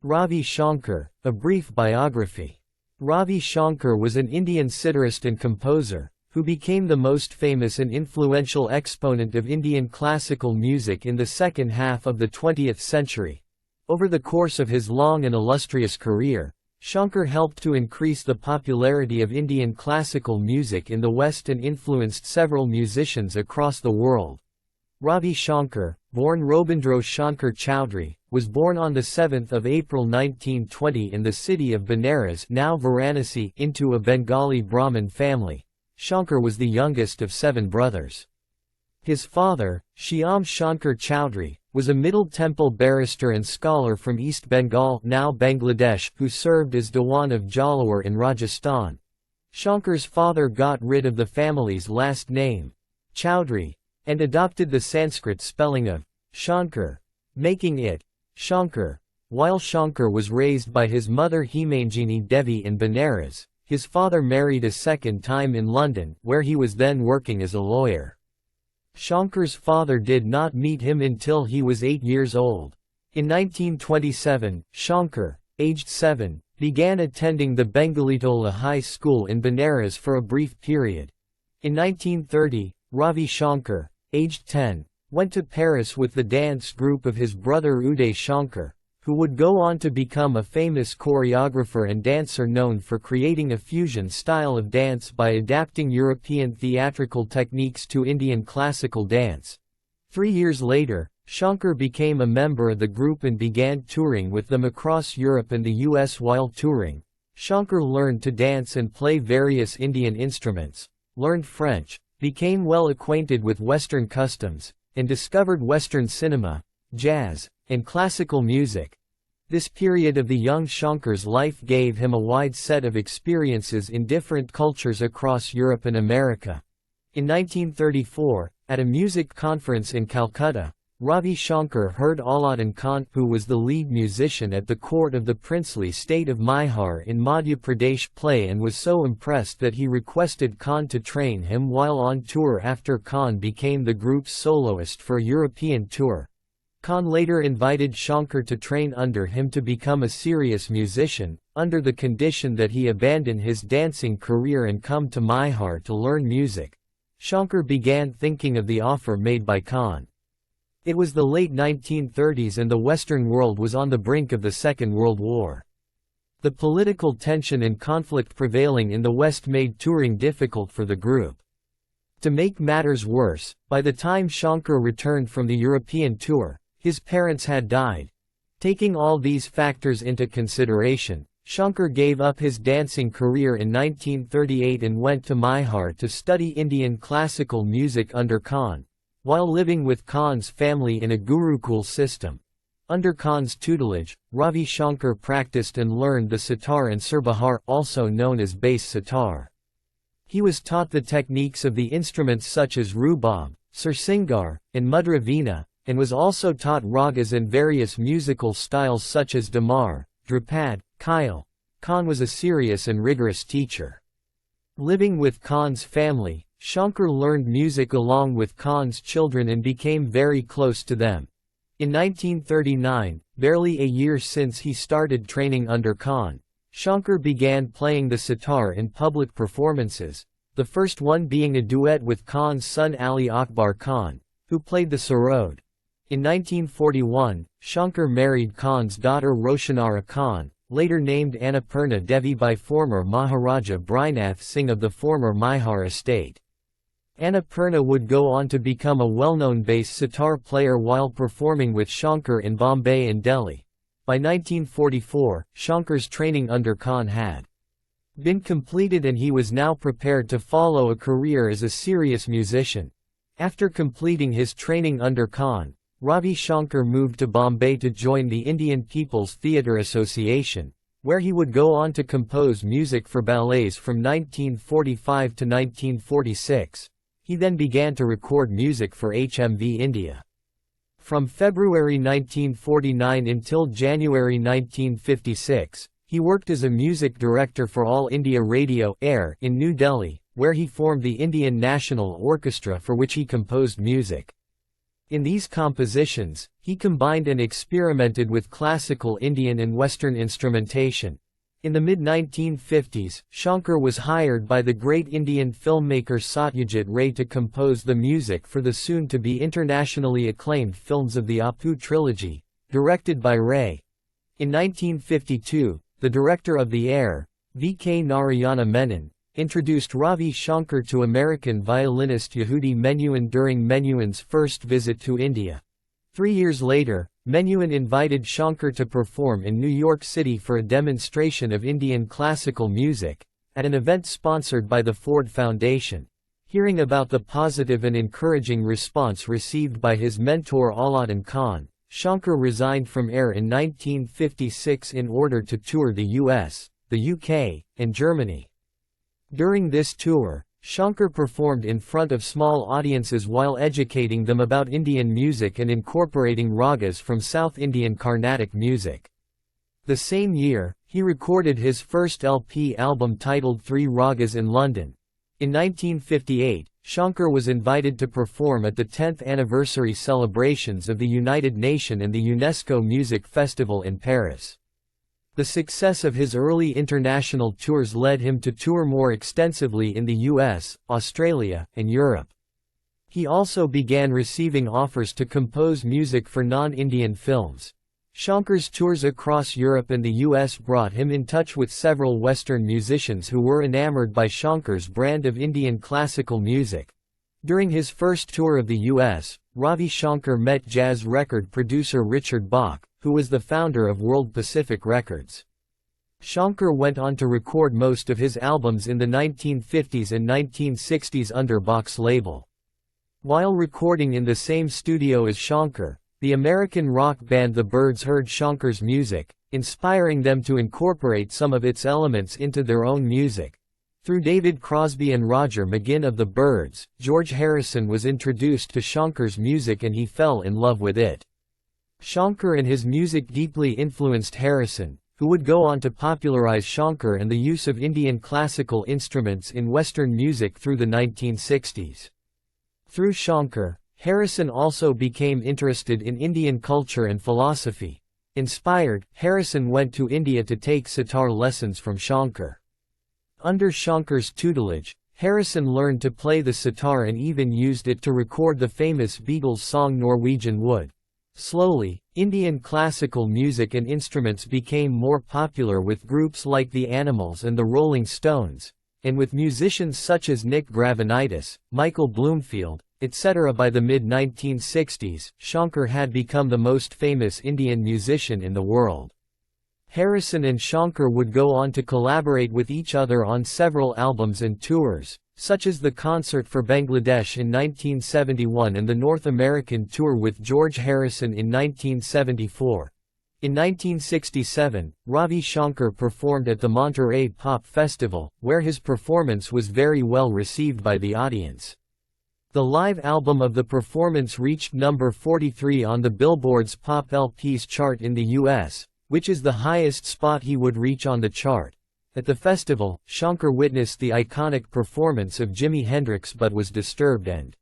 Ravi Shankar, a brief biography. Ravi Shankar was an Indian sitarist and composer, who became the most famous and influential exponent of Indian classical music in the second half of the 20th century. Over the course of his long and illustrious career, Shankar helped to increase the popularity of Indian classical music in the West and influenced several musicians across the world. Ravi Shankar, born Robindro Shankar Chowdhury, was born on 7 April 1920 in the city of Benares, now Varanasi, into a Bengali Brahmin family. Shankar was the youngest of 7 brothers. His father, Shyam Shankar Chowdhury, was a Middle Temple barrister and scholar from East Bengal, now Bangladesh, who served as Dewan of Jalore in Rajasthan. Shankar's father got rid of the family's last name, Chowdhury, and adopted the Sanskrit spelling of Shankar, making it Shankar. While Shankar was raised by his mother Himanjini Devi in Benares, his father married a second time in London, where he was then working as a lawyer. Shankar's father did not meet him until he was 8 years old. In 1927, Shankar, aged 7, began attending the Bengalitola High School in Benares for a brief period. In 1930, Ravi Shankar, aged 10, went to Paris with the dance group of his brother Uday Shankar, who would go on to become a famous choreographer and dancer known for creating a fusion style of dance by adapting European theatrical techniques to Indian classical dance. 3 years later, Shankar became a member of the group and began touring with them across Europe and the US. While touring, Shankar learned to dance and play various Indian instruments, learned French, became well acquainted with Western customs, and discovered Western cinema, jazz, and classical music. This period of the young Shankar's life gave him a wide set of experiences in different cultures across Europe and America. In 1934, at a music conference in Calcutta, Ravi Shankar heard Aladdin Khan, who was the lead musician at the court of the princely state of Maihar in Madhya Pradesh, play and was so impressed that he requested Khan to train him while on tour after Khan became the group's soloist for a European tour. Khan later invited Shankar to train under him to become a serious musician, under the condition that he abandon his dancing career and come to Maihar to learn music. Shankar began thinking of the offer made by Khan. It was the late 1930s and the Western world was on the brink of the Second World War. The political tension and conflict prevailing in the West made touring difficult for the group. To make matters worse, by the time Shankar returned from the European tour, his parents had died. Taking all these factors into consideration, Shankar gave up his dancing career in 1938 and went to Maihar to study Indian classical music under Khan. While living with Khan's family in a Gurukul system, under Khan's tutelage, Ravi Shankar practiced and learned the sitar and surbahar, also known as bass sitar. He was taught the techniques of the instruments such as rubab, sursingar, and mudra veena, and was also taught ragas and various musical styles such as damar, drupad, khyal. Khan was a serious and rigorous teacher. Living with Khan's family, Shankar learned music along with Khan's children and became very close to them. In 1939, barely a year since he started training under Khan, Shankar began playing the sitar in public performances, the first one being a duet with Khan's son Ali Akbar Khan, who played the sarod. In 1941, Shankar married Khan's daughter Roshanara Khan, later named Annapurna Devi by former Maharaja Brinath Singh of the former Maihar estate. Annapurna would go on to become a well-known bass sitar player while performing with Shankar in Bombay and Delhi. By 1944, Shankar's training under Khan had been completed and he was now prepared to follow a career as a serious musician. After completing his training under Khan, Ravi Shankar moved to Bombay to join the Indian People's Theatre Association, where he would go on to compose music for ballets from 1945 to 1946. He then began to record music for HMV India. From February 1949 until January 1956, he worked as a music director for All India Radio Air in New Delhi, where he formed the Indian National Orchestra for which he composed music. In these compositions, he combined and experimented with classical Indian and Western instrumentation. In the mid-1950s, Shankar was hired by the great Indian filmmaker Satyajit Ray to compose the music for the soon-to-be internationally acclaimed films of the Apu trilogy, directed by Ray. In 1952, the director of The Heir, V.K. Narayana Menon, introduced Ravi Shankar to American violinist Yehudi Menuhin during Menuhin's first visit to India. 3 years later, Menuhin invited Shankar to perform in New York City for a demonstration of Indian classical music, at an event sponsored by the Ford Foundation. Hearing about the positive and encouraging response received by his mentor Aladdin Khan, Shankar resigned from Air in 1956 in order to tour the US, the UK, and Germany. During this tour, Shankar performed in front of small audiences while educating them about Indian music and incorporating ragas from South Indian Carnatic music. The same year, he recorded his first LP album titled Three Ragas in London. In 1958, Shankar was invited to perform at the 10th anniversary celebrations of the United Nations and the UNESCO Music Festival in Paris. The success of his early international tours led him to tour more extensively in the US, Australia, and Europe. He also began receiving offers to compose music for non-Indian films. Shankar's tours across Europe and the US brought him in touch with several Western musicians who were enamored by Shankar's brand of Indian classical music. During his first tour of the US, Ravi Shankar met jazz record producer Richard Bach, who was the founder of World Pacific Records. Shankar went on to record most of his albums in the 1950s and 1960s under Bach's label. While recording in the same studio as Shankar, the American rock band The Byrds heard Shankar's music, inspiring them to incorporate some of its elements into their own music. Through David Crosby and Roger McGuinn of The Byrds, George Harrison was introduced to Shankar's music and he fell in love with it. Shankar and his music deeply influenced Harrison, who would go on to popularize Shankar and the use of Indian classical instruments in Western music through the 1960s. Through Shankar, Harrison also became interested in Indian culture and philosophy. Inspired, Harrison went to India to take sitar lessons from Shankar. Under Shankar's tutelage, Harrison learned to play the sitar and even used it to record the famous Beatles song Norwegian Wood. Slowly, Indian classical music and instruments became more popular with groups like the Animals and the Rolling Stones, and with musicians such as Nick Gravenitis, Michael Bloomfield, etc. By the mid-1960s, Shankar had become the most famous Indian musician in the world. Harrison and Shankar would go on to collaborate with each other on several albums and tours, such as the Concert for Bangladesh in 1971 and the North American tour with George Harrison in 1974. In 1967, Ravi Shankar performed at the Monterey Pop Festival, where his performance was very well received by the audience. The live album of the performance reached number 43 on the Billboard's Pop LPs chart in the US, which is the highest spot he would reach on the chart. At the festival, Shankar witnessed the iconic performance of Jimi Hendrix but was disturbed and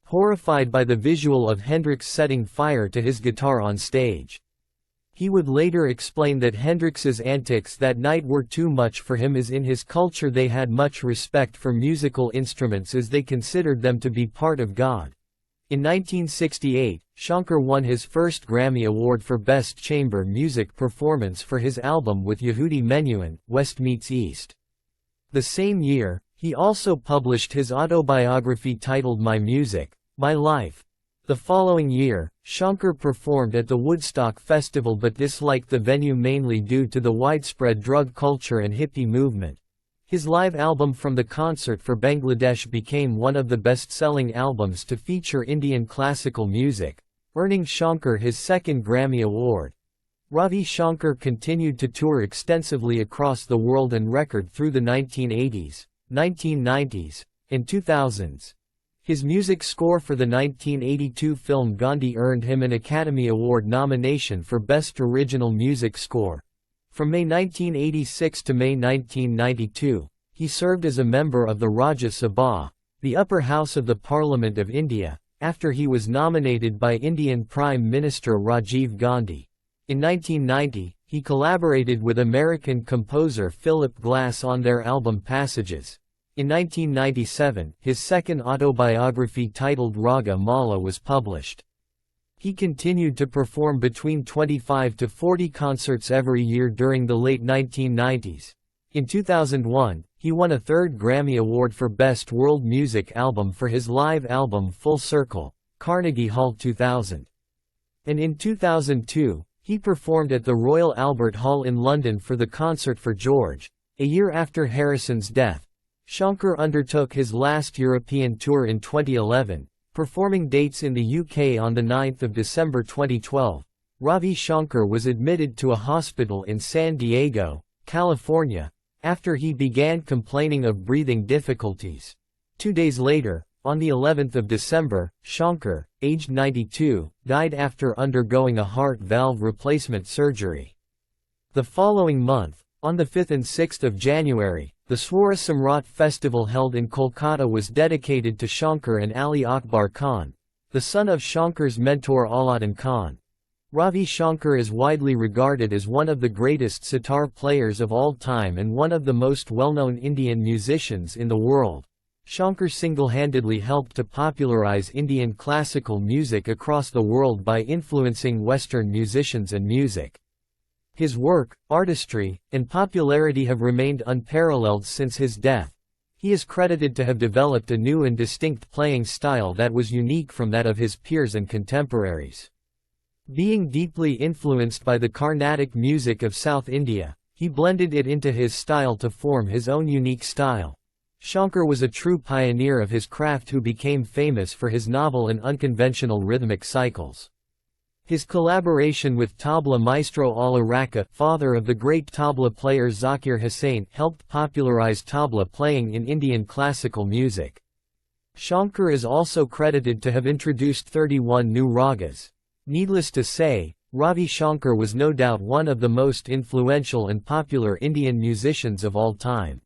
horrified by the visual of Hendrix setting fire to his guitar on stage. He would later explain that Hendrix's antics that night were too much for him, as in his culture they had much respect for musical instruments as they considered them to be part of God. In 1968, Shankar won his first Grammy Award for Best Chamber Music Performance for his album with Yehudi Menuhin, West Meets East. The same year, he also published his autobiography titled My Music, My Life. The following year, Shankar performed at the Woodstock Festival but disliked the venue mainly due to the widespread drug culture and hippie movement. His live album from the Concert for Bangladesh became one of the best-selling albums to feature Indian classical music, earning Shankar his second Grammy Award. Ravi Shankar continued to tour extensively across the world and record through the 1980s, 1990s, and 2000s. His music score for the 1982 film Gandhi earned him an Academy Award nomination for Best Original Music Score. From May 1986 to May 1992, he served as a member of the Rajya Sabha, the upper house of the Parliament of India, after he was nominated by Indian Prime Minister Rajiv Gandhi. In 1990, he collaborated with American composer Philip Glass on their album Passages. In 1997, his second autobiography titled Raga Mala was published. He continued to perform between 25 to 40 concerts every year during the late 1990s. In 2001, he won a third Grammy Award for Best World Music Album for his live album Full Circle, Carnegie Hall 2000. And in 2002, he performed at the Royal Albert Hall in London for the Concert for George. A year after Harrison's death, Shankar undertook his last European tour in 2011, performing dates in the UK on 9 December 2012. Ravi Shankar was admitted to a hospital in San Diego, California, after he began complaining of breathing difficulties. 2 days later, on the 11th of December, Shankar, aged 92, died after undergoing a heart valve replacement surgery. The following month, on the 5th and 6th of January, the Swara Samrat festival held in Kolkata was dedicated to Shankar and Ali Akbar Khan, the son of Shankar's mentor Aladdin Khan. Ravi Shankar is widely regarded as one of the greatest sitar players of all time and one of the most well-known Indian musicians in the world. Shankar single-handedly helped to popularize Indian classical music across the world by influencing Western musicians and music. His work, artistry, and popularity have remained unparalleled since his death. He is credited to have developed a new and distinct playing style that was unique from that of his peers and contemporaries. Being deeply influenced by the Carnatic music of South India, he blended it into his style to form his own unique style. Shankar was a true pioneer of his craft who became famous for his novel and unconventional rhythmic cycles. His collaboration with tabla maestro Ala Rakha, father of the great tabla player Zakir Hussain, helped popularize tabla playing in Indian classical music. Shankar is also credited to have introduced 31 new ragas. Needless to say, Ravi Shankar was no doubt one of the most influential and popular Indian musicians of all time.